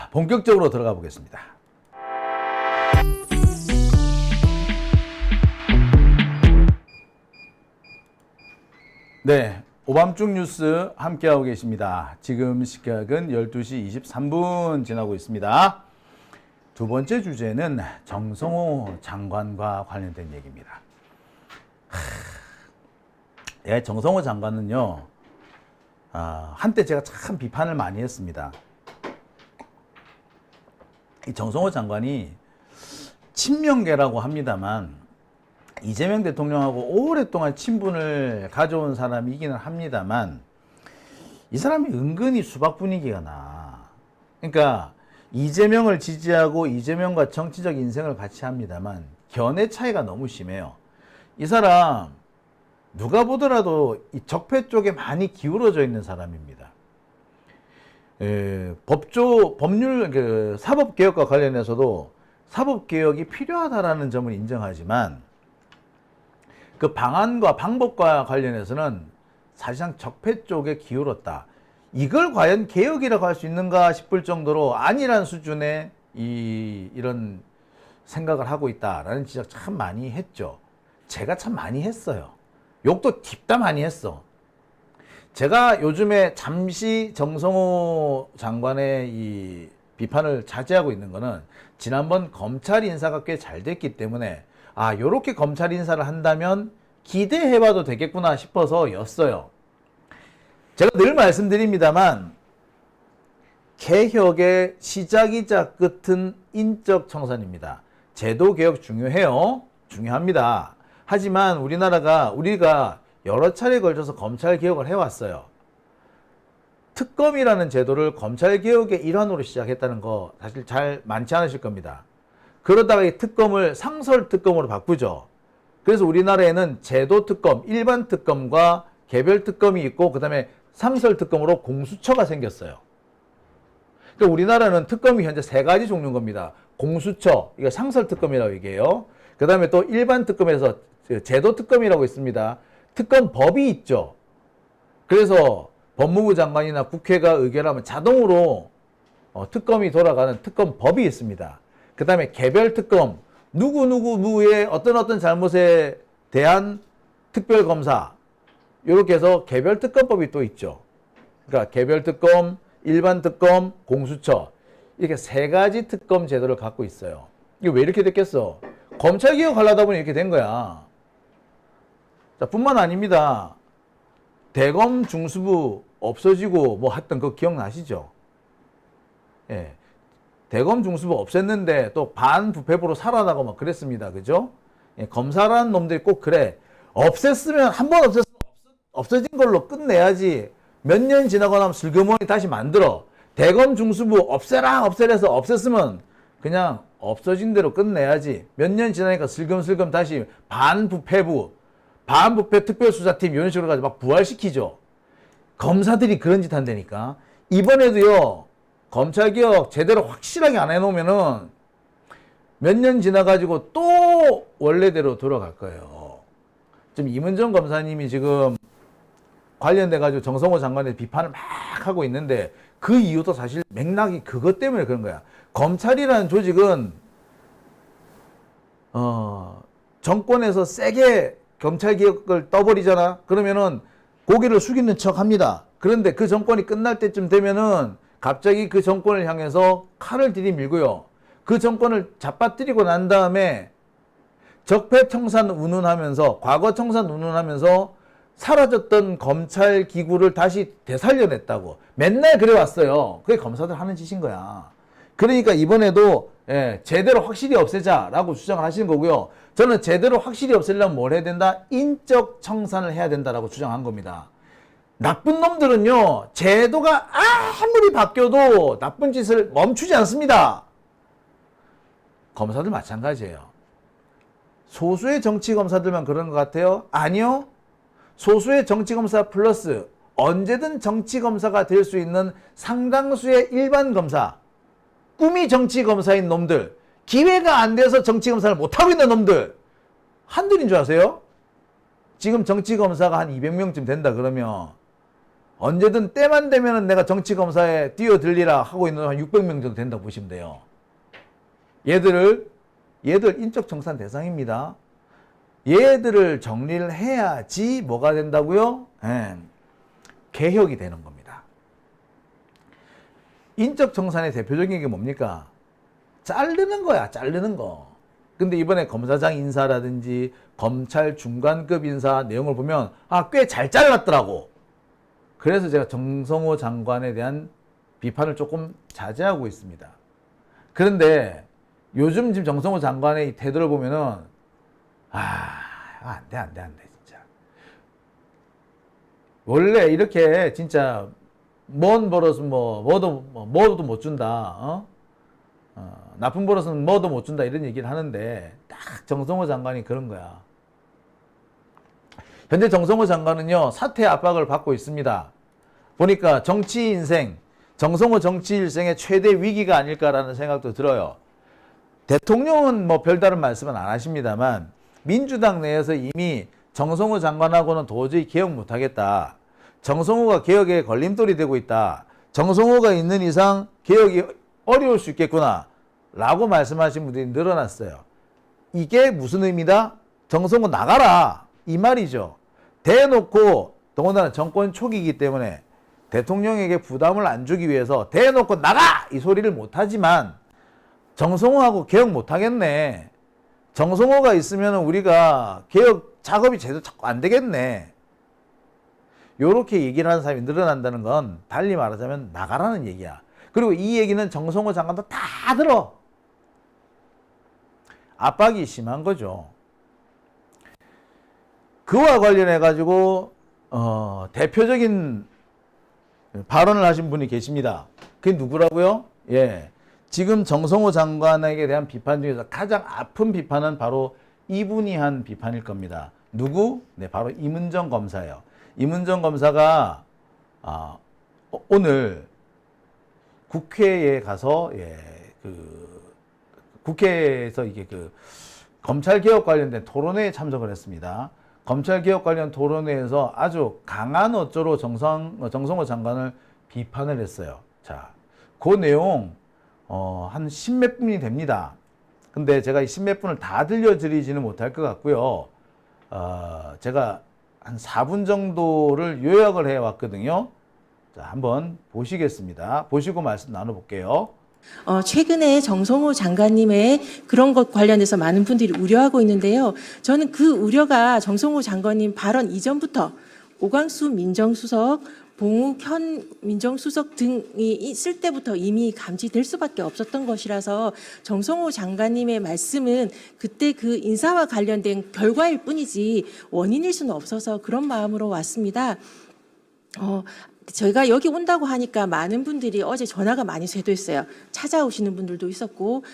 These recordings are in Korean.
자, 본격적으로 들어가 보겠습니다. 네, 오밤중 뉴스 함께하고 계십니다. 지금 시각은 12시 23분 지나고 있습니다. 두 번째 주제는 정성호 장관과 관련된 얘기입니다. 예, 정성호 장관은요, 한때 제가 참 비판을 많이 했습니다. 이 정성호 장관이 친명계라고 합니다만 이재명 대통령하고 오랫동안 친분을 가져온 사람이기는 합니다만 이 사람이 은근히 수박 분위기가 나. 그러니까 이재명을 지지하고 이재명과 정치적 인생을 같이 합니다만 견해 차이가 너무 심해요. 이 사람 누가 보더라도 이 적폐 쪽에 많이 기울어져 있는 사람입니다. 법률 사법개혁과 관련해서도 사법개혁이 필요하다라는 점을 인정하지만 그 방안과 방법과 관련해서는 사실상 적폐 쪽에 기울었다. 이걸 과연 개혁이라고 할 수 있는가 싶을 정도로 아니란 수준의 이런 생각을 하고 있다라는 지적 참 많이 했죠. 제가 참 많이 했어요. 욕도 딥다 많이 했어. 제가 요즘에 잠시 정성호 장관의 이 비판을 자제하고 있는 거는 지난번 검찰 인사가 꽤 잘 됐기 때문에 요렇게 검찰 인사를 한다면 기대해봐도 되겠구나 싶어서 였어요. 제가 늘 말씀드립니다만 개혁의 시작이자 끝은 인적 청산입니다. 제도 개혁 중요해요. 중요합니다. 하지만 우리가 여러 차례에 걸쳐서 검찰 개혁을 해왔어요. 특검이라는 제도를 검찰 개혁의 일환으로 시작했다는 거 사실 잘 많지 않으실 겁니다. 그러다가 이 특검을 상설 특검으로 바꾸죠. 그래서 우리나라에는 제도 특검, 일반 특검과 개별 특검이 있고 그 다음에 상설 특검으로 공수처가 생겼어요. 그러니까 우리나라는 특검이 현재 세 가지 종류인 겁니다. 공수처, 이거 상설 특검이라고 얘기해요. 그 다음에 또 일반 특검에서 제도 특검이라고 있습니다. 특검법이 있죠. 그래서 법무부 장관이나 국회가 의결하면 자동으로 특검이 돌아가는 특검법이 있습니다. 그 다음에 개별 특검, 누구의 어떤 잘못에 대한 특별검사, 이렇게 해서 개별 특검법이 또 있죠. 그러니까 개별 특검, 일반 특검, 공수처, 이렇게 세 가지 특검 제도를 갖고 있어요. 이게 왜 이렇게 됐겠어? 검찰 개혁하려다 보니 이렇게 된 거야. 자, 뿐만 아닙니다. 대검 중수부 없어지고 뭐 했던 거 기억나시죠? 예. 대검 중수부 없앴는데 또 반부패부로 살아나고 막 그랬습니다. 그죠? 예, 검사라는 놈들이 꼭 그래. 없앴으면, 한 번 없앴으면 없어진 걸로 끝내야지. 몇 년 지나고 나면 슬그머니 다시 만들어. 대검 중수부 없애라 해서 없앴으면 그냥 없어진 대로 끝내야지. 몇 년 지나니까 슬금슬금 다시 반부패부, 반부패 특별수사팀 이런 식으로 가지고 막 부활시키죠. 검사들이 그런 짓 한다니까. 이번에도요, 검찰개혁 제대로 확실하게 안 해놓으면은 몇 년 지나가지고 또 원래대로 돌아갈 거예요. 지금 이문정 검사님이 지금 관련돼가지고 정성호 장관의 비판을 막 하고 있는데 그 이유도 사실 맥락이 그것 때문에 그런 거야. 검찰이라는 조직은 정권에서 세게 경찰개혁을 떠버리잖아. 그러면은 고개를 숙이는 척 합니다. 그런데 그 정권이 끝날 때쯤 되면은 갑자기 그 정권을 향해서 칼을 들이밀고요. 그 정권을 잡아뜨리고 난 다음에 적폐 청산 운운하면서, 과거 청산 운운하면서 사라졌던 검찰 기구를 다시 되살려냈다고. 맨날 그래왔어요. 그게 검사들 하는 짓인 거야. 그러니까 이번에도 제대로 확실히 없애자라고 주장을 하시는 거고요. 저는 제대로 확실히 없애려면 뭘 해야 된다? 인적 청산을 해야 된다라고 주장한 겁니다. 나쁜 놈들은요, 제도가 아무리 바뀌어도 나쁜 짓을 멈추지 않습니다. 검사들 마찬가지예요. 소수의 정치검사들만 그런 것 같아요? 아니요. 소수의 정치검사 플러스 언제든 정치검사가 될 수 있는 상당수의 일반 검사, 꿈이 정치검사인 놈들, 기회가 안 돼서 정치검사를 못하고 있는 놈들, 한둘인 줄 아세요? 지금 정치검사가 한 200명쯤 된다 그러면 언제든 때만 되면은 내가 정치검사에 뛰어들리라 하고 있는 한 600명 정도 된다고 보시면 돼요. 얘들 인적 청산 대상입니다. 얘들을 정리를 해야지 뭐가 된다고요? 개혁이 되는 겁니다. 인적 청산의 대표적인 게 뭡니까? 자르는 거야, 자르는 거. 근데 이번에 검사장 인사라든지 검찰 중간급 인사 내용을 보면 꽤 잘 잘랐더라고. 그래서 제가 정성호 장관에 대한 비판을 조금 자제하고 있습니다. 그런데 요즘 지금 정성호 장관의 태도를 보면은 안 돼, 진짜. 원래 이렇게 진짜 먼 버릇은 뭐도 못 준다. 나쁜 버릇은 뭐도 못 준다 이런 얘기를 하는데 딱 정성호 장관이 그런 거야. 현재 정성호 장관은요, 사퇴 압박을 받고 있습니다. 보니까 정치 인생, 정성호 정치 일생의 최대 위기가 아닐까라는 생각도 들어요. 대통령은 뭐 별다른 말씀은 안 하십니다만 민주당 내에서 이미 정성호 장관하고는 도저히 개혁 못하겠다. 정성호가 개혁에 걸림돌이 되고 있다. 정성호가 있는 이상 개혁이 어려울 수 있겠구나 라고 말씀하신 분들이 늘어났어요. 이게 무슨 의미다? 정성호 나가라 이 말이죠. 대놓고 더군다나 정권 초기이기 때문에 대통령에게 부담을 안 주기 위해서 대놓고 나가! 이 소리를 못하지만 정성호하고 개혁 못하겠네. 정성호가 있으면 우리가 개혁 작업이 제대로 자꾸 안 되겠네. 요렇게 얘기를 하는 사람이 늘어난다는 건 달리 말하자면 나가라는 얘기야. 그리고 이 얘기는 정성호 장관도 다 들어. 압박이 심한 거죠. 그와 관련해 가지고 대표적인 발언을 하신 분이 계십니다. 그게 누구라고요? 예. 지금 정성호 장관에게 대한 비판 중에서 가장 아픈 비판은 바로 이분이 한 비판일 겁니다. 누구? 네, 바로 임은정 검사예요. 임은정 검사가 오늘 국회에 가서 국회에서 이게 검찰 개혁 관련된 토론회에 참석을 했습니다. 검찰 개혁 관련 토론회에서 아주 강한 어조로 정성호 장관을 비판을 했어요. 자, 그 내용 한 10몇 분이 됩니다. 근데 제가 이 10몇 분을 다 들려드리지는 못할 것 같고요. 제가 한 4분 정도를 요약을 해왔거든요. 자, 한번 보시겠습니다. 보시고 말씀 나눠볼게요. 최근에 정성호 장관님의 그런 것 관련해서 많은 분들이 우려하고 있는데요. 저는 그 우려가 정성호 장관님 발언 이전부터 오광수 민정수석, 봉욱 현 민정수석 등이 있을 때부터 이미 감지될 수밖에 없었던 것이라서 정성호 장관님의 말씀은 그때 그 인사와 관련된 결과일 뿐이지 원인일 수는 없어서 그런 마음으로 왔습니다. 저희가 여기 온다고 하니까 많은 분들이 어제 전화가 많이 쇄도했어요. 찾아오시는 분들도 있었고,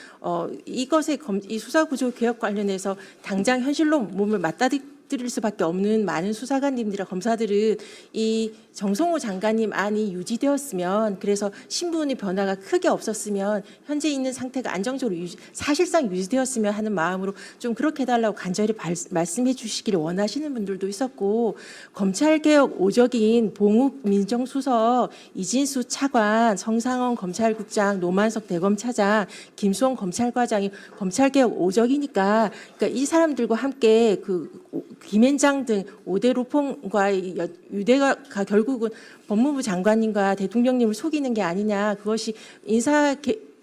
이것의 이 수사구조 개혁 관련해서 당장 현실로 몸을 맞닥뜨릴 수밖에 없는 많은 수사관님들이나 검사들은 이 정성호 장관님 안이 유지되었으면, 그래서 신분의 변화가 크게 없었으면 현재 있는 상태가 안정적으로 사실상 유지되었으면 하는 마음으로 좀 그렇게 해달라고 간절히 말씀해 주시기를 원하시는 분들도 있었고, 검찰개혁 오적인 봉욱 민정수석, 이진수 차관, 성상원 검찰국장, 노만석 대검차장, 김수원 검찰과장이 검찰개혁 오적이니까, 그러니까 이 사람들과 함께 김앤장 등 5대 로펌과의 유대가 결국은 법무부 장관님과 대통령님을 속이는 게 아니냐. 그것이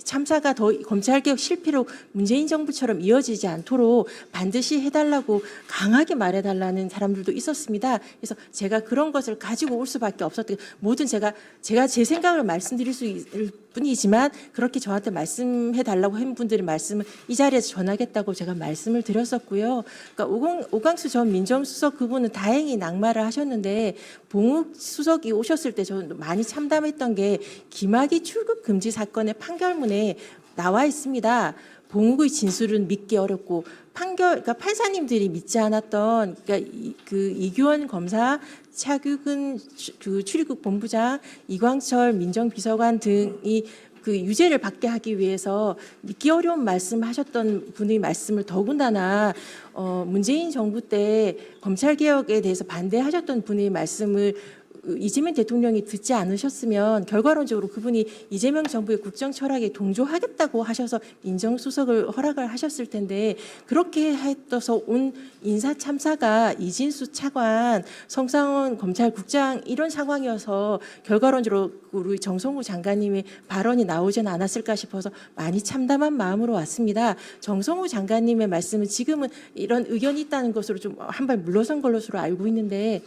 참사가 더 검찰개혁 실패로 문재인 정부처럼 이어지지 않도록 반드시 해달라고 강하게 말해달라는 사람들도 있었습니다. 그래서 제가 그런 것을 가지고 올 수밖에 없었던, 모든 제가 제 생각을 말씀드릴 수 있을 뿐이지만 그렇게 저한테 말씀해달라고 한 분들의 말씀을 이 자리에서 전하겠다고 제가 말씀을 드렸었고요. 그러니까 오광수 전 민정수석 그분은 다행히 낙마를 하셨는데, 봉욱 수석이 오셨을 때 저는 많이 참담했던 게 김학의 출국 금지 사건의 판결문에 나와 있습니다. 봉욱의 진술은 믿기 어렵고 그러니까 판사님들이 믿지 않았던, 그러니까 이규원 검사, 차규근 출입국 본부장, 이광철 민정비서관 등이 유죄를 받게 하기 위해서 믿기 어려운 말씀하셨던 분의 말씀을 더군다나 문재인 정부 때 검찰개혁에 대해서 반대하셨던 분의 말씀을 이재명 대통령이 듣지 않으셨으면 결과론적으로 그분이 이재명 정부의 국정 철학에 동조하겠다고 하셔서 민정수석을 허락을 하셨을 텐데 그렇게 해서 온 인사 참사가 이진수 차관, 성상원 검찰국장 이런 상황이어서 결과론적으로 우리 정성호 장관님의 발언이 나오진 않았을까 싶어서 많이 참담한 마음으로 왔습니다. 정성호 장관님의 말씀은 지금은 이런 의견이 있다는 것으로 좀 한 발 물러선 것으로 알고 있는데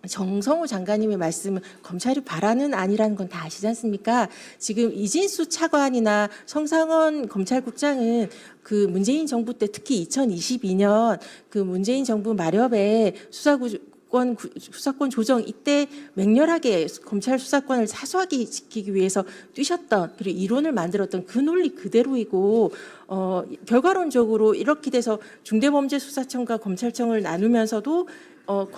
정성호 장관님의 말씀은 검찰이 바라는 아니라는 건 다 아시지 않습니까? 지금 이진수 차관이나 성상원 검찰국장은 그 문재인 정부 때 특히 2022년 그 문재인 정부 마렵에 수사권 조정 이때 맹렬하게 검찰 수사권을 사수하게 지키기 위해서 뛰셨던 그리고 이론을 만들었던 그 논리 그대로이고 결과론적으로 이렇게 돼서 중대범죄수사청과 검찰청을 나누면서도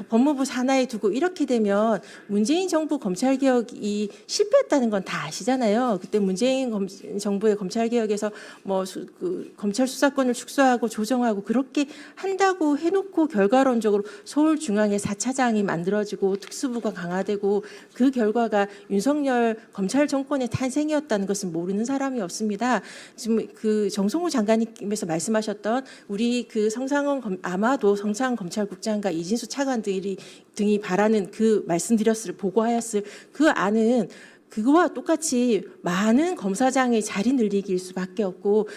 법무부 산하에 두고 이렇게 되면 문재인 정부 검찰개혁이 실패했다는 건 다 아시잖아요. 그때 문재인 정부의 검찰개혁에서 그 검찰 수사권을 축소하고 조정하고 그렇게 한다고 해놓고 결과론적으로 서울중앙에 4차장이 만들어지고 특수부가 강화되고 그 결과가 윤석열 검찰 정권의 탄생이었다는 것은 모르는 사람이 없습니다. 지금 그 정성호 장관님께서 말씀하셨던 우리 그 아마도 성상원 검찰국장과 이진수 차관들이 바라는 그 말씀드렸을 보고하였을 그 안은 그거와 똑같이 많은 검사장의 자리 늘리기일 수밖에 없고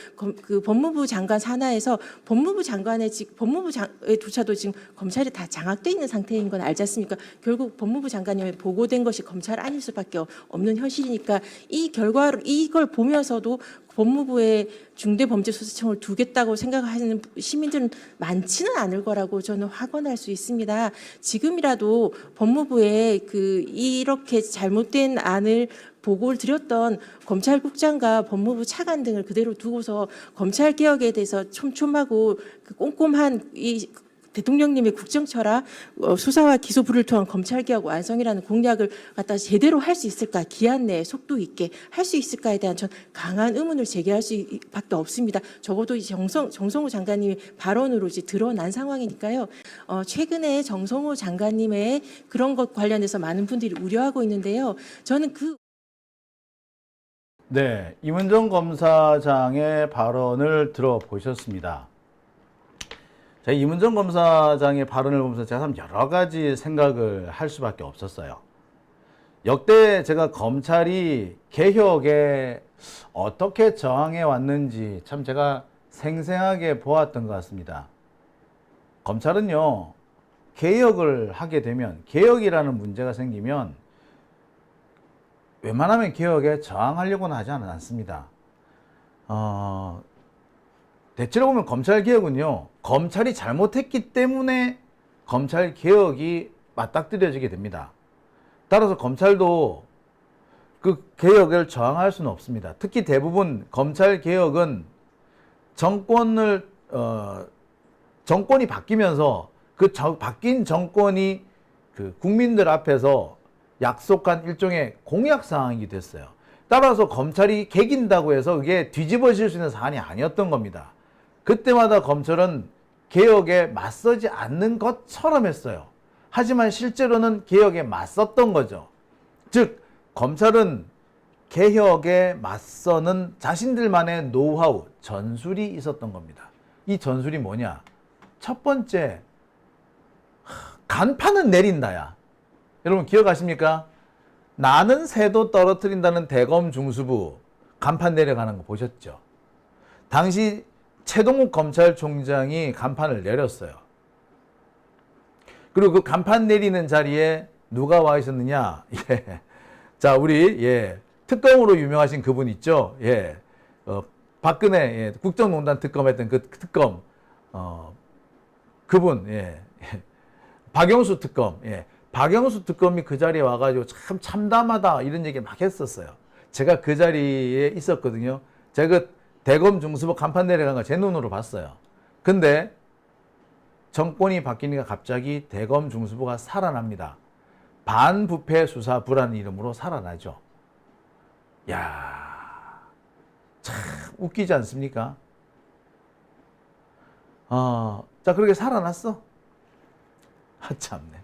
그 법무부 장관 산하에서 법무부조차도 지금 검찰이 다 장악돼 있는 상태인 건 알지 않습니까? 결국 법무부 장관님의 보고된 것이 검찰 아닐 수밖에 없는 현실이니까 이걸 보면서도 법무부에 중대범죄수사청을 두겠다고 생각하는 시민들은 많지는 않을 거라고 저는 확언할 수 있습니다. 지금이라도 법무부에 이렇게 잘못된 안을 보고를 드렸던 검찰국장과 법무부 차관 등을 그대로 두고서 검찰개혁에 대해서 촘촘하고 꼼꼼한 이 대통령님의 국정철학 수사와 기소부를 통한 검찰개혁 완성이라는 공약을 갖다 제대로 할 수 있을까, 기한 내에 속도 있게 할 수 있을까에 대한 전 강한 의문을 제기할 수밖에 없습니다. 적어도 정성호 장관님의 발언으로 이제 드러난 상황이니까요. 최근에 정성호 장관님의 그런 것 관련해서 많은 분들이 우려하고 있는데요. 저는 네, 임은정 검사장의 발언을 들어보셨습니다. 자, 임은정 검사장의 발언을 보면서 제가 참 여러 가지 생각을 할 수밖에 없었어요. 역대 제가 검찰이 개혁에 어떻게 저항해 왔는지 참 제가 생생하게 보았던 것 같습니다. 검찰은요, 개혁을 하게 되면, 개혁이라는 문제가 생기면 웬만하면 개혁에 저항하려고는 하지 않습니다. 대체로 보면 검찰개혁은요, 검찰이 잘못했기 때문에 검찰개혁이 맞닥뜨려지게 됩니다. 따라서 검찰도 그 개혁을 저항할 수는 없습니다. 특히 대부분 검찰개혁은 정권이 바뀌면서 바뀐 정권이 그 국민들 앞에서 약속한 일종의 공약사항이 됐어요. 따라서 검찰이 개긴다고 해서 그게 뒤집어질 수 있는 사안이 아니었던 겁니다. 그때마다 검찰은 개혁에 맞서지 않는 것처럼 했어요. 하지만 실제로는 개혁에 맞섰던 거죠. 즉, 검찰은 개혁에 맞서는 자신들만의 노하우, 전술이 있었던 겁니다. 이 전술이 뭐냐? 첫 번째, 간판은 내린다야. 여러분 기억하십니까? 나는 새도 떨어뜨린다는 대검 중수부 간판 내려가는 거 보셨죠? 당시 최동욱 검찰총장이 간판을 내렸어요. 그리고 그 간판 내리는 자리에 누가 와 있었느냐? 자, 우리 특검으로 유명하신 그분 있죠? 박근혜 국정농단 특검했던 그 특검 그분 박영수 특검 박영수 특검이 그 자리에 와가지고 참 참담하다 이런 얘기 막 했었어요. 제가 그 자리에 있었거든요. 제가 그 대검 중수부 간판 내려간 거 제 눈으로 봤어요. 근데 정권이 바뀌니까 갑자기 대검 중수부가 살아납니다. 반부패 수사부라는 이름으로 살아나죠. 야, 참 웃기지 않습니까? 자, 그렇게 살아났어. 참네.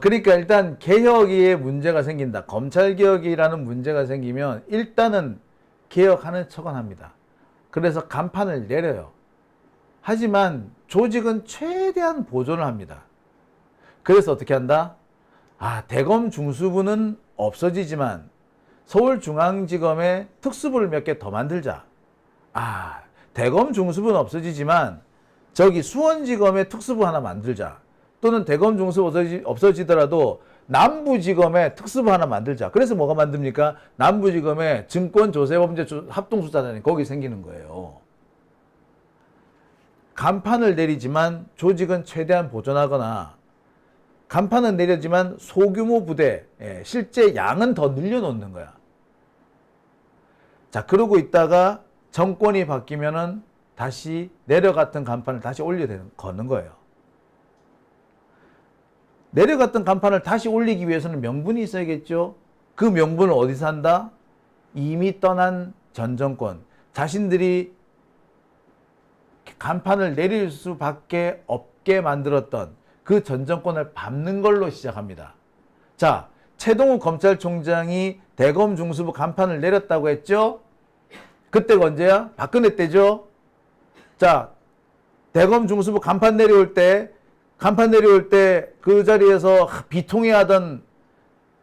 그러니까 일단 개혁에 문제가 생긴다. 검찰 개혁이라는 문제가 생기면 일단은 개혁하는 척은 합니다. 그래서 간판을 내려요. 하지만 조직은 최대한 보존을 합니다. 그래서 어떻게 한다? 대검 중수부는 없어지지만 서울중앙지검에 특수부를 몇 개 더 만들자. 대검 중수부는 없어지지만 저기 수원지검에 특수부 하나 만들자. 또는 대검 중수부 없어지더라도 남부지검에 특수부 하나 만들자. 그래서 뭐가 만듭니까? 남부지검에 증권조세범죄 합동수사단이 거기 생기는 거예요. 간판을 내리지만 조직은 최대한 보존하거나, 간판은 내리지만 소규모 부대, 실제 양은 더 늘려놓는 거야. 자, 그러고 있다가 정권이 바뀌면은 다시 내려갔던 간판을 다시 걷는 거예요. 내려갔던 간판을 다시 올리기 위해서는 명분이 있어야겠죠. 그 명분은 어디서 한다? 이미 떠난 전 정권, 자신들이 간판을 내릴 수밖에 없게 만들었던 그 전 정권을 밟는 걸로 시작합니다. 자, 최동욱 검찰총장이 대검 중수부 간판을 내렸다고 했죠? 그때가 언제야? 박근혜 때죠? 자, 대검 중수부 간판 내려올 때 그 자리에서 비통해하던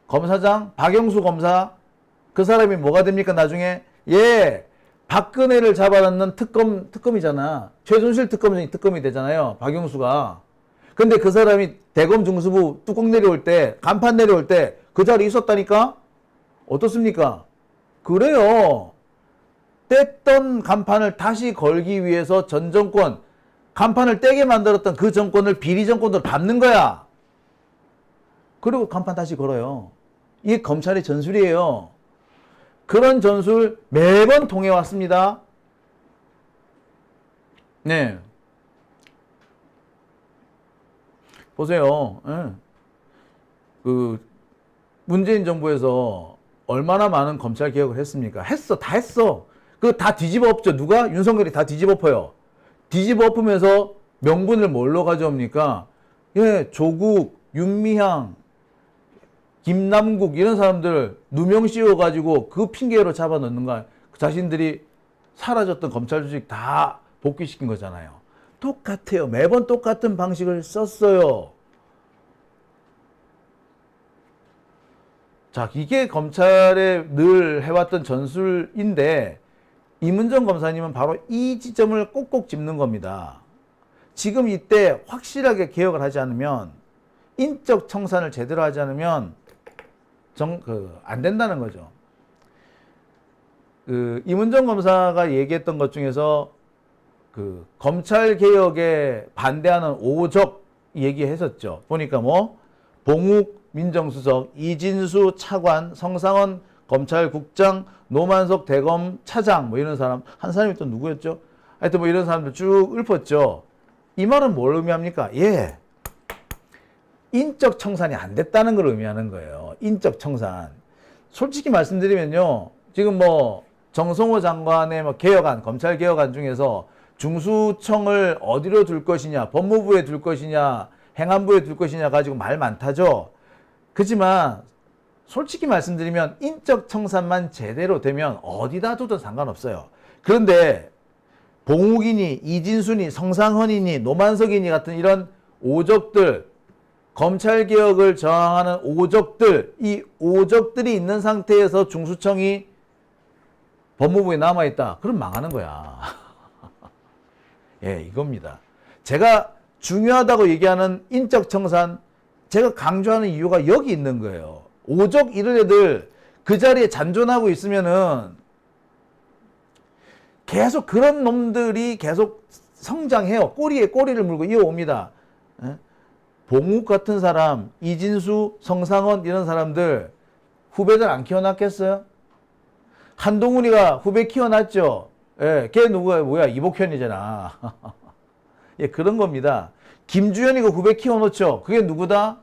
검사장 박영수 검사, 그 사람이 뭐가 됩니까? 나중에 박근혜를 잡아넣는 특검이잖아. 최순실 특검이 되잖아요. 박영수가. 근데 그 사람이 대검 중수부 뚜껑 내려올 때, 간판 내려올 때 그 자리에 있었다니까? 어떻습니까? 그래요. 뗐던 간판을 다시 걸기 위해서 전 정권, 간판을 떼게 만들었던 그 정권을 비리 정권으로 밟는 거야. 그리고 간판 다시 걸어요. 이게 검찰의 전술이에요. 그런 전술 매번 통해왔습니다. 네. 보세요. 문재인 정부에서 얼마나 많은 검찰 개혁을 했습니까? 다 했어. 그거 다 뒤집어 엎죠. 누가? 윤석열이 다 뒤집어 엎어요. 뒤집어 엎으면서 명분을 뭘로 가져옵니까? 조국, 윤미향, 김남국 이런 사람들 누명 씌워가지고 그 핑계로 잡아넣는 거야. 자신들이 사라졌던 검찰 조직 다 복귀시킨 거잖아요. 똑같아요. 매번 똑같은 방식을 썼어요. 자, 이게 검찰에 늘 해왔던 전술인데 이문정 검사님은 바로 이 지점을 꼭꼭 짚는 겁니다. 지금 이때 확실하게 개혁을 하지 않으면, 인적 청산을 제대로 하지 않으면 안 된다는 거죠. 이문정 검사가 얘기했던 것 중에서 검찰 개혁에 반대하는 오적 얘기했었죠. 보니까 봉욱 민정수석, 이진수 차관, 성상원 검찰국장, 노만석 대검 차장 이런 사람, 한 사람이 또 누구였죠? 하여튼 이런 사람들 쭉 읊었죠. 이 말은 뭘 의미합니까? 인적 청산이 안 됐다는 걸 의미하는 거예요. 인적 청산. 솔직히 말씀드리면요, 지금 정성호 장관의 개혁안, 검찰 개혁안 중에서 중수청을 어디로 둘 것이냐, 법무부에 둘 것이냐, 행안부에 둘 것이냐 가지고 말 많다죠. 그렇지만 솔직히 말씀드리면 인적 청산만 제대로 되면 어디다 둬도 상관없어요. 그런데 봉욱이니 이진순이 성상헌이니 노만석이니 같은 이런 오적들, 검찰개혁을 저항하는 오적들, 이 오적들이 있는 상태에서 중수청이 법무부에 남아있다. 그럼 망하는 거야. 이겁니다. 제가 중요하다고 얘기하는 인적 청산, 제가 강조하는 이유가 여기 있는 거예요. 오적 이런 애들 그 자리에 잔존하고 있으면은 계속 그런 놈들이 계속 성장해요. 꼬리에 꼬리를 물고 이어옵니다. 봉욱 같은 사람, 이진수, 성상원 이런 사람들 후배들 안 키워놨겠어요? 한동훈이가 후배 키워놨죠. 걔 누구야? 이복현이잖아. 그런 겁니다. 김주현이가 후배 키워놓죠. 그게 누구다?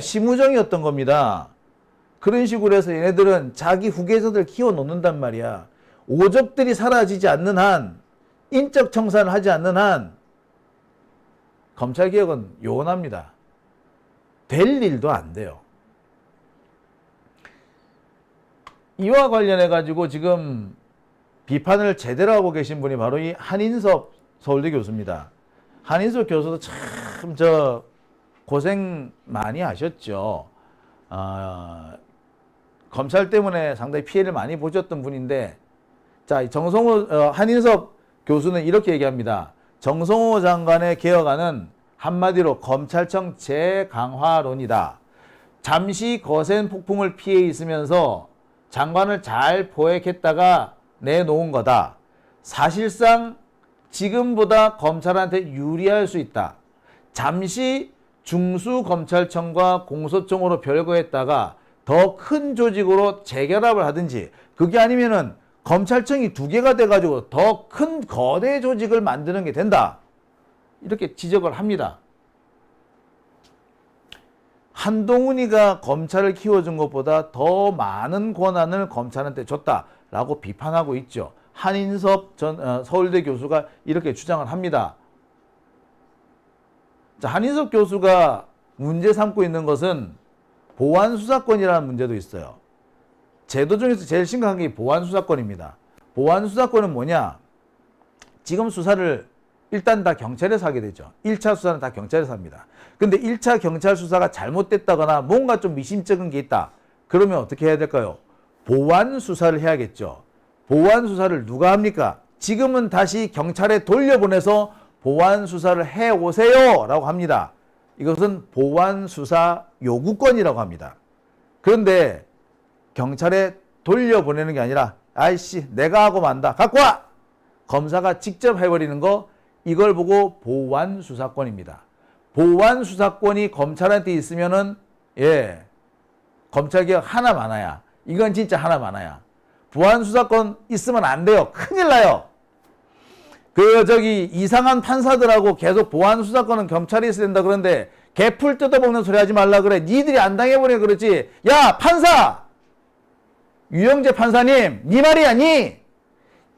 심우정이었던 겁니다. 그런 식으로 해서 얘네들은 자기 후계자들 키워놓는단 말이야. 오적들이 사라지지 않는 한, 인적 청산을 하지 않는 한 검찰개혁은 요원합니다. 될 일도 안 돼요. 이와 관련해 가지고 지금 비판을 제대로 하고 계신 분이 바로 이 한인섭 서울대 교수입니다. 한인섭 교수도 참 고생 많이 하셨죠. 검찰 때문에 상당히 피해를 많이 보셨던 분인데, 자, 한인섭 교수는 이렇게 얘기합니다. 정성호 장관의 개혁안은 한마디로 검찰청 재강화론이다. 잠시 거센 폭풍을 피해 있으면서 장관을 잘 포획했다가 내놓은 거다. 사실상 지금보다 검찰한테 유리할 수 있다. 잠시 중수검찰청과 공소청으로 별거했다가 더 큰 조직으로 재결합을 하든지, 그게 아니면은 검찰청이 2개가 돼가지고 더 큰 거대 조직을 만드는 게 된다. 이렇게 지적을 합니다. 한동훈이가 검찰을 키워준 것보다 더 많은 권한을 검찰한테 줬다라고 비판하고 있죠. 한인섭 서울대 교수가 이렇게 주장을 합니다. 자, 한인섭 교수가 문제 삼고 있는 것은 보안수사권이라는 문제도 있어요. 제도 중에서 제일 심각한 게 보안수사권입니다. 보안수사권은 뭐냐? 지금 수사를 일단 다 경찰에서 하게 되죠. 1차 수사는 다 경찰에서 합니다. 근데 1차 경찰 수사가 잘못됐다거나 뭔가 좀 미심쩍은 게 있다. 그러면 어떻게 해야 될까요? 보안수사를 해야겠죠. 보안수사를 누가 합니까? 지금은 다시 경찰에 돌려보내서 보안수사를 해오세요 라고 합니다. 이것은 보안수사 요구권이라고 합니다. 그런데 경찰에 돌려보내는 게 아니라 아이씨 내가 하고 만다 갖고 와! 검사가 직접 해버리는 거, 이걸 보고 보안수사권입니다. 보안수사권이 검찰한테 있으면은 검찰개혁 하나 많아야. 이건 진짜 하나 많아야. 보안수사권 있으면 안 돼요. 큰일 나요. 이상한 판사들하고 계속 보안수사권은 경찰이 있어야 된다 그러는데 개풀 뜯어먹는 소리 하지 말라 그래. 니들이 안 당해보니 그렇지. 야 판사! 유영재 판사님, 니 말이 아니?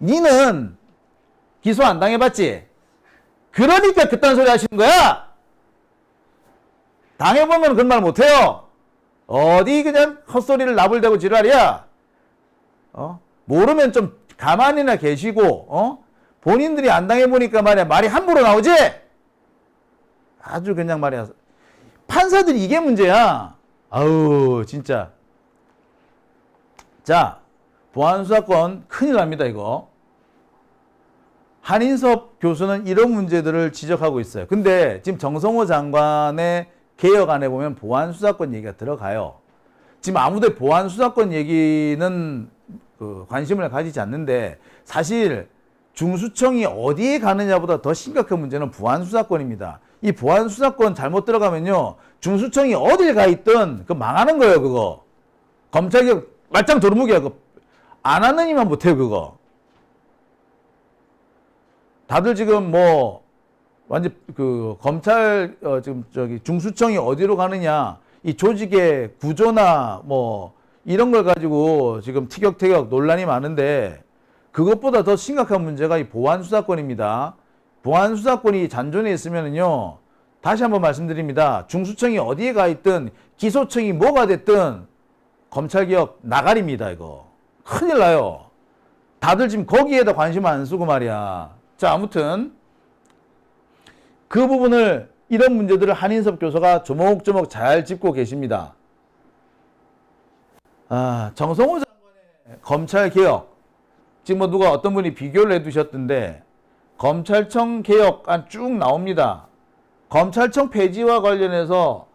니는 기소 안 당해봤지? 그러니까 그딴 소리 하시는 거야? 당해보면 그런 말 못해요. 어디 그냥 헛소리를 나불대고 지랄이야? 모르면 좀 가만히나 계시고, 본인들이 안 당해보니까 말이야, 말이 함부로 나오지? 아주 그냥 말이야. 판사들이 이게 문제야. 아우, 진짜. 자, 보안수사권 큰일 납니다, 이거. 한인섭 교수는 이런 문제들을 지적하고 있어요. 근데 지금 정성호 장관의 개혁안에 보면 보안수사권 얘기가 들어가요. 지금 아무도 보안수사권 얘기는 관심을 가지지 않는데, 사실 중수청이 어디에 가느냐보다 더 심각한 문제는 보안수사권입니다. 이 보안수사권 잘못 들어가면요, 중수청이 어딜 가 있든 그 망하는 거예요, 그거. 검찰개혁 말짱 도루묵이야. 그거 안 하는 이만 못해요, 그거. 다들 지금 완전 검찰 지금 중수청이 어디로 가느냐, 이 조직의 구조나 이런 걸 가지고 지금 티격태격 논란이 많은데, 그것보다 더 심각한 문제가 이 보안수사권입니다. 보안수사권이 잔존해 있으면은요, 다시 한번 말씀드립니다. 중수청이 어디에 가 있든 기소청이 뭐가 됐든 검찰개혁 나가리입니다, 이거. 큰일 나요. 다들 지금 거기에다 관심 안 쓰고 말이야. 자, 아무튼 그 부분을, 이런 문제들을 한인섭 교수가 조목조목 잘 짚고 계십니다. 정성호 장관의 검찰개혁, 지금 누가 어떤 분이 비교를 해두셨던데, 검찰청 개혁안 쭉 나옵니다. 검찰청 폐지와 관련해서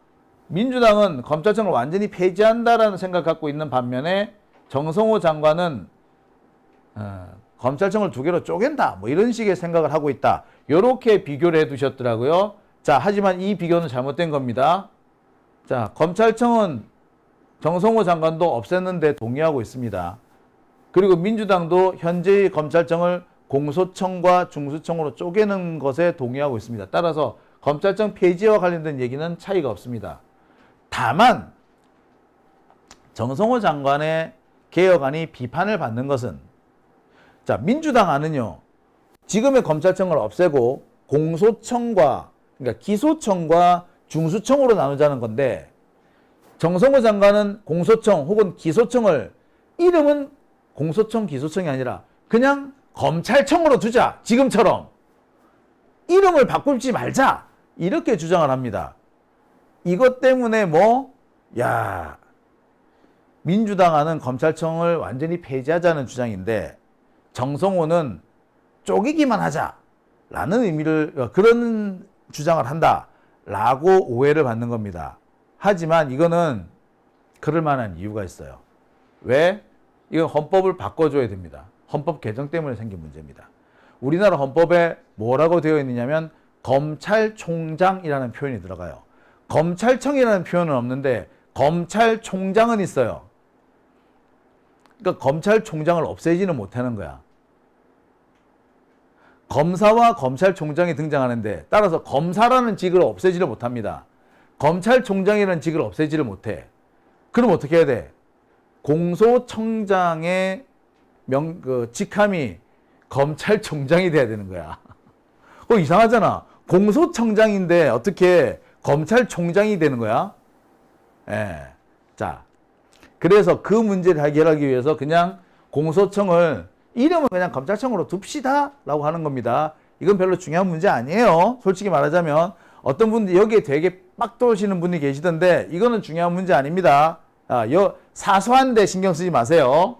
민주당은 검찰청을 완전히 폐지한다라는 생각 갖고 있는 반면에 정성호 장관은 검찰청을 2개로 쪼갠다, 이런 식의 생각을 하고 있다. 이렇게 비교를 해두셨더라고요. 자, 하지만 이 비교는 잘못된 겁니다. 자, 검찰청은 정성호 장관도 없앴는데 동의하고 있습니다. 그리고 민주당도 현재의 검찰청을 공소청과 중수청으로 쪼개는 것에 동의하고 있습니다. 따라서 검찰청 폐지와 관련된 얘기는 차이가 없습니다. 다만 정성호 장관의 개혁안이 비판을 받는 것은, 자, 민주당 안은요, 지금의 검찰청을 없애고 공소청과, 그러니까 기소청과 중수청으로 나누자는 건데 정성호 장관은 공소청 혹은 기소청을 이름은 공소청 기소청이 아니라 그냥 검찰청으로 두자. 지금처럼 이름을 바꾸지 말자. 이렇게 주장을 합니다. 이것 때문에 민주당은 검찰청을 완전히 폐지하자는 주장인데 정성호는 쪼개기만 하자라는 의미를 그런 주장을 한다라고 오해를 받는 겁니다. 하지만 이거는 그럴 만한 이유가 있어요. 왜? 이건 헌법을 바꿔줘야 됩니다. 헌법 개정 때문에 생긴 문제입니다. 우리나라 헌법에 뭐라고 되어 있느냐면 검찰총장이라는 표현이 들어가요. 검찰청이라는 표현은 없는데 검찰총장은 있어요. 그러니까 검찰총장을 없애지는 못하는 거야. 검사와 검찰총장이 등장하는데 따라서 검사라는 직을 없애지를 못합니다. 검찰총장이라는 직을 없애지를 못해. 그럼 어떻게 해야 돼? 공소청장의 직함이 검찰총장이 돼야 되는 거야. 이상하잖아. 공소청장인데 어떻게 검찰총장이 되는 거야? 자, 그래서 그 문제를 해결하기 위해서 그냥 공소청을 이름은 그냥 검찰청으로 둡시다 라고 하는 겁니다. 이건 별로 중요한 문제 아니에요. 솔직히 말하자면 어떤 분들 여기에 되게 빡 돌시는 분이 계시던데 이거는 중요한 문제 아닙니다. 사소한데 신경 쓰지 마세요.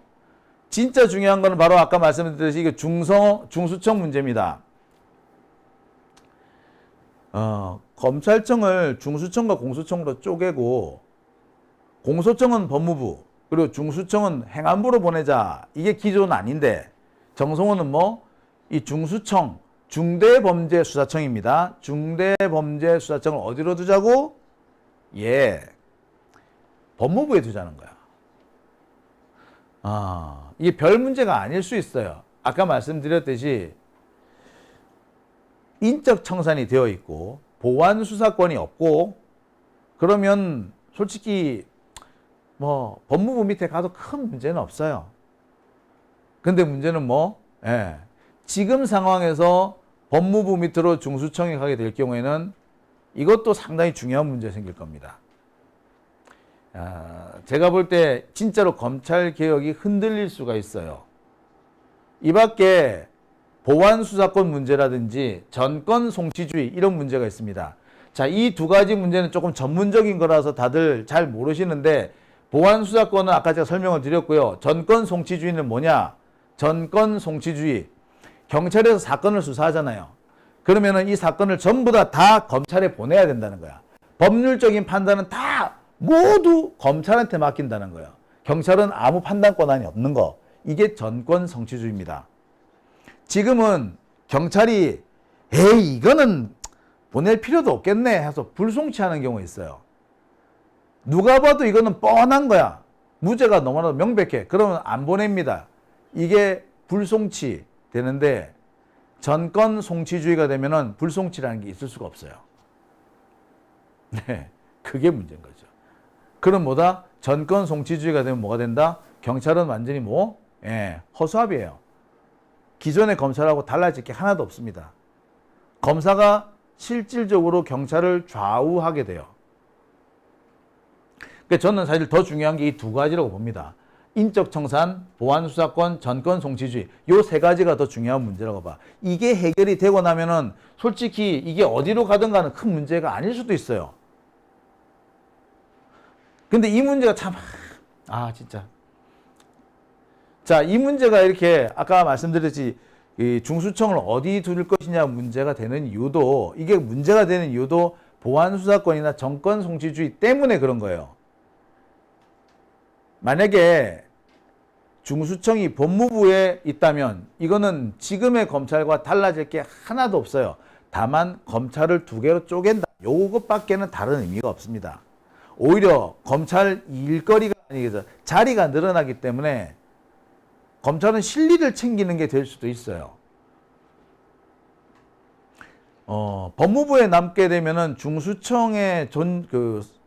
진짜 중요한 거는 바로 아까 말씀드렸듯이 이게 중수청 문제입니다. 검찰청을 중수청과 공수청으로 쪼개고 공소청은 법무부 그리고 중수청은 행안부로 보내자. 이게 기존은 아닌데 정성호는 이 중수청 중대범죄수사청입니다. 중대범죄수사청을 어디로 두자고? 법무부에 두자는 거야. 이게 별 문제가 아닐 수 있어요. 아까 말씀드렸듯이 인적 청산이 되어 있고 보완 수사권이 없고 그러면 솔직히 법무부 밑에 가도 큰 문제는 없어요. 근데 문제는 지금 상황에서 법무부 밑으로 중수청에 가게 될 경우에는 이것도 상당히 중요한 문제 생길 겁니다. 제가 볼 때 진짜로 검찰 개혁이 흔들릴 수가 있어요. 이 밖에 보완 수사권 문제라든지 전권 송치주의 이런 문제가 있습니다. 자, 이 두 가지 문제는 조금 전문적인 거라서 다들 잘 모르시는데 보완 수사권은 아까 제가 설명을 드렸고요. 전권 송치주의는 뭐냐? 전권 송치주의. 경찰에서 사건을 수사하잖아요. 그러면은 이 사건을 전부 다 검찰에 보내야 된다는 거야. 법률적인 판단은 다 모두 검찰한테 맡긴다는 거예요. 경찰은 아무 판단 권한이 없는 거. 이게 전권 송치주의입니다. 지금은 경찰이 이거는 보낼 필요도 없겠네 해서 불송치하는 경우가 있어요. 누가 봐도 이거는 뻔한 거야. 무죄가 너무나도 명백해. 그러면 안 보냅니다. 이게 불송치 되는데 전권 송치주의가 되면은 불송치라는 게 있을 수가 없어요. 그게 문제인 거죠. 그럼 전권 송치주의가 되면 뭐가 된다? 경찰은 완전히 허수아비예요. 기존의 검찰하고 달라질 게 하나도 없습니다. 검사가 실질적으로 경찰을 좌우하게 돼요. 그러니까 저는 사실 더 중요한 게 이 두 가지라고 봅니다. 인적 청산, 보완 수사권, 전권 송치주의. 요 세 가지가 더 중요한 문제라고 봐. 이게 해결이 되고 나면은 솔직히 이게 어디로 가든 가는 큰 문제가 아닐 수도 있어요. 근데 이 문제가 참, 진짜. 자, 이 문제가 이렇게 아까 말씀드렸지, 이 중수청을 어디 둘 것이냐 문제가 되는 이유도, 이게 문제가 되는 이유도 보완 수사권이나 전권 송치주의 때문에 그런 거예요. 만약에 중수청이 법무부에 있다면 이거는 지금의 검찰과 달라질 게 하나도 없어요. 다만 검찰을 두 개로 쪼갠다. 요것밖에는 다른 의미가 없습니다. 오히려 검찰 일거리가 아니겠어. 자리가 늘어나기 때문에 검찰은 실리를 챙기는 게 될 수도 있어요. 법무부에 남게 되면은 중수청의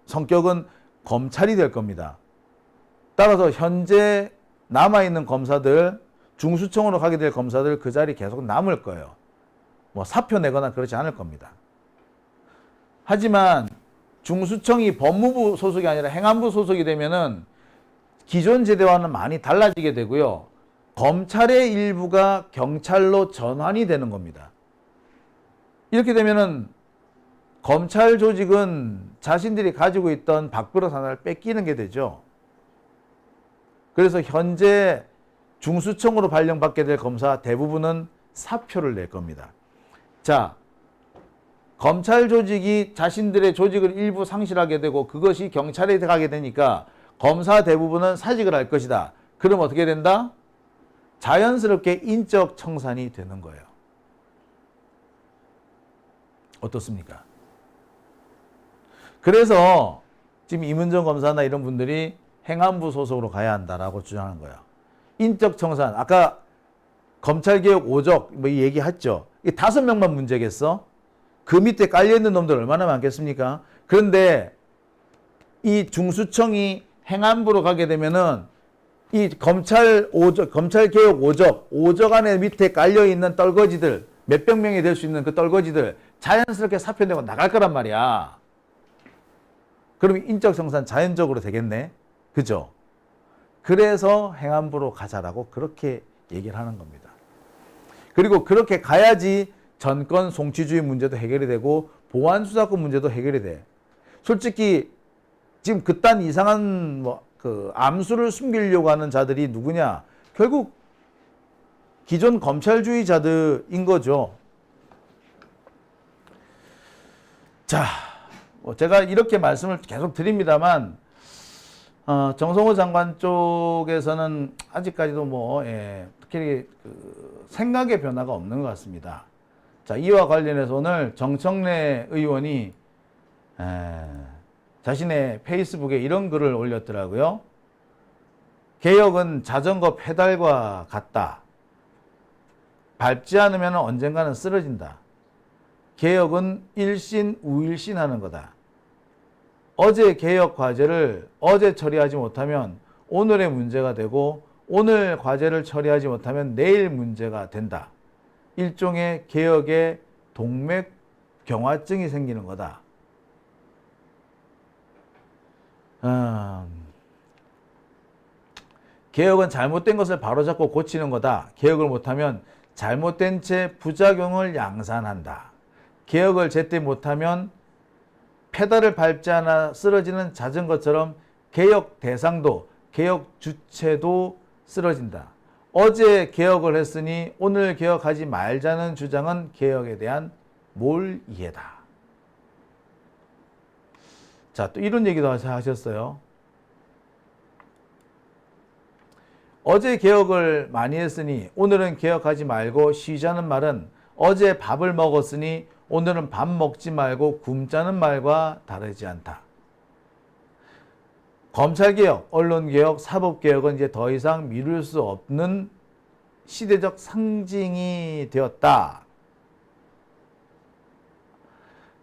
성격은 검찰이 될 겁니다. 따라서 현재 남아있는 검사들, 중수청으로 가게 될 검사들 그 자리 계속 남을 거예요. 사표 내거나 그러지 않을 겁니다. 하지만 중수청이 법무부 소속이 아니라 행안부 소속이 되면은 기존 제도와는 많이 달라지게 되고요. 검찰의 일부가 경찰로 전환이 되는 겁니다. 이렇게 되면은 검찰 조직은 자신들이 가지고 있던 밥그릇 하나를 뺏기는 게 되죠. 그래서 현재 중수청으로 발령받게 될 검사 대부분은 사표를 낼 겁니다. 자, 검찰 조직이 자신들의 조직을 일부 상실하게 되고 그것이 경찰에 가게 되니까 검사 대부분은 사직을 할 것이다. 그럼 어떻게 된다? 자연스럽게 인적 청산이 되는 거예요. 어떻습니까? 그래서 지금 이문정 검사나 이런 분들이 행안부 소속으로 가야 한다라고 주장하는 거예요. 인적 청산, 아까 검찰개혁 5적 뭐 얘기했죠. 이 5명만 문제겠어? 그 밑에 깔려있는 놈들 얼마나 많겠습니까? 그런데 이 중수청이 행안부로 가게 되면은 이 검찰개혁 5적 안에 밑에 깔려있는 떨거지들, 몇백 명이 될 수 있는 그 떨거지들 자연스럽게 사표내고 나갈 거란 말이야. 그럼 인적 청산 자연적으로 되겠네. 그죠? 그래서 행안부로 가자라고 그렇게 얘기를 하는 겁니다. 그리고 그렇게 가야지 전권 송치주의 문제도 해결이 되고 보안수사권 문제도 해결이 돼. 솔직히 지금 그딴 이상한 그 암수를 숨기려고 하는 자들이 누구냐? 결국 기존 검찰주의자들인 거죠. 자, 제가 이렇게 말씀을 계속 드립니다만 정성호 장관 쪽에서는 아직까지도 특히 생각의 변화가 없는 것 같습니다. 자, 이와 관련해서 오늘 정청래 의원이 자신의 페이스북에 이런 글을 올렸더라고요. 개혁은 자전거 페달과 같다. 밟지 않으면 언젠가는 쓰러진다. 개혁은 일신 우일신 하는 거다. 어제 개혁 과제를 어제 처리하지 못하면 오늘의 문제가 되고 오늘 과제를 처리하지 못하면 내일 문제가 된다. 일종의 개혁의 동맥경화증이 생기는 거다. 개혁은 잘못된 것을 바로잡고 고치는 거다. 개혁을 못하면 잘못된 채 부작용을 양산한다. 개혁을 제때 못하면 페달을 밟지 않아 쓰러지는 자전거처럼 개혁 대상도 개혁 주체도 쓰러진다. 어제 개혁을 했으니 오늘 개혁하지 말자는 주장은 개혁에 대한 몰이해다. 자, 또 이런 얘기도 하셨어요. 어제 개혁을 많이 했으니 오늘은 개혁하지 말고 쉬자는 말은 어제 밥을 먹었으니 오늘은 밥 먹지 말고 굶자는 말과 다르지 않다. 검찰개혁, 언론개혁, 사법개혁은 이제 더 이상 미룰 수 없는 시대적 상징이 되었다.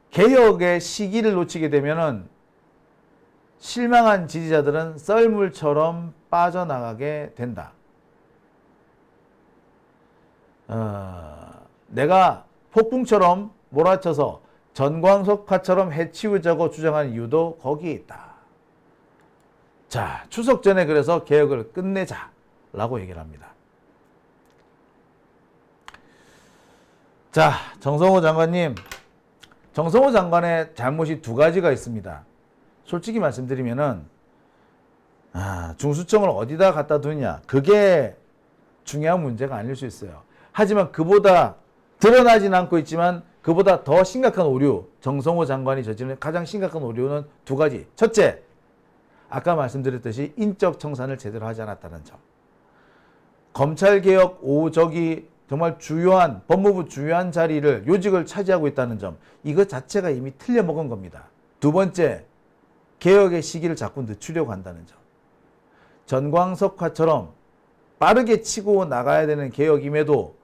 개혁의 시기를 놓치게 되면은 실망한 지지자들은 썰물처럼 빠져나가게 된다. 내가 폭풍처럼 몰아쳐서 전광석화처럼 해치우자고 주장하는 이유도 거기에 있다. 자, 추석 전에 그래서 개혁을 끝내자라고 얘기를 합니다. 자, 정성호 장관님, 정성호 장관의 잘못이 두 가지가 있습니다. 솔직히 말씀드리면은 중수청을 어디다 갖다 두냐, 그게 중요한 문제가 아닐 수 있어요. 하지만 그보다 드러나진 않고 있지만 그보다 더 심각한 오류, 정성호 장관이 저지른 가장 심각한 오류는 두 가지. 첫째, 아까 말씀드렸듯이 인적 청산을 제대로 하지 않았다는 점. 검찰개혁 5적이 정말 주요한, 법무부 주요한 자리를, 요직을 차지하고 있다는 점. 이것 자체가 이미 틀려먹은 겁니다. 두 번째, 개혁의 시기를 자꾸 늦추려고 한다는 점. 전광석화처럼 빠르게 치고 나가야 되는 개혁임에도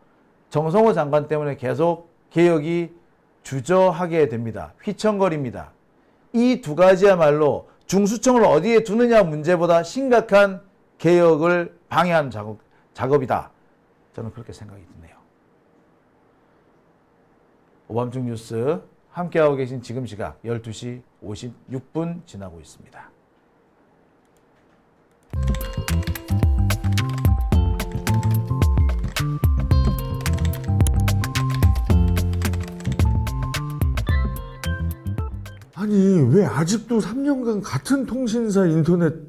정성호 장관 때문에 계속 개혁이 주저하게 됩니다. 휘청거립니다. 이 두 가지야말로 중수청을 어디에 두느냐 문제보다 심각한 개혁을 방해하는 작업이다. 저는 그렇게 생각이 드네요. 오밤중 뉴스 함께하고 계신 지금 시각 12시 56분 지나고 있습니다. 아니 왜 아직도 3년간 같은 통신사 인터넷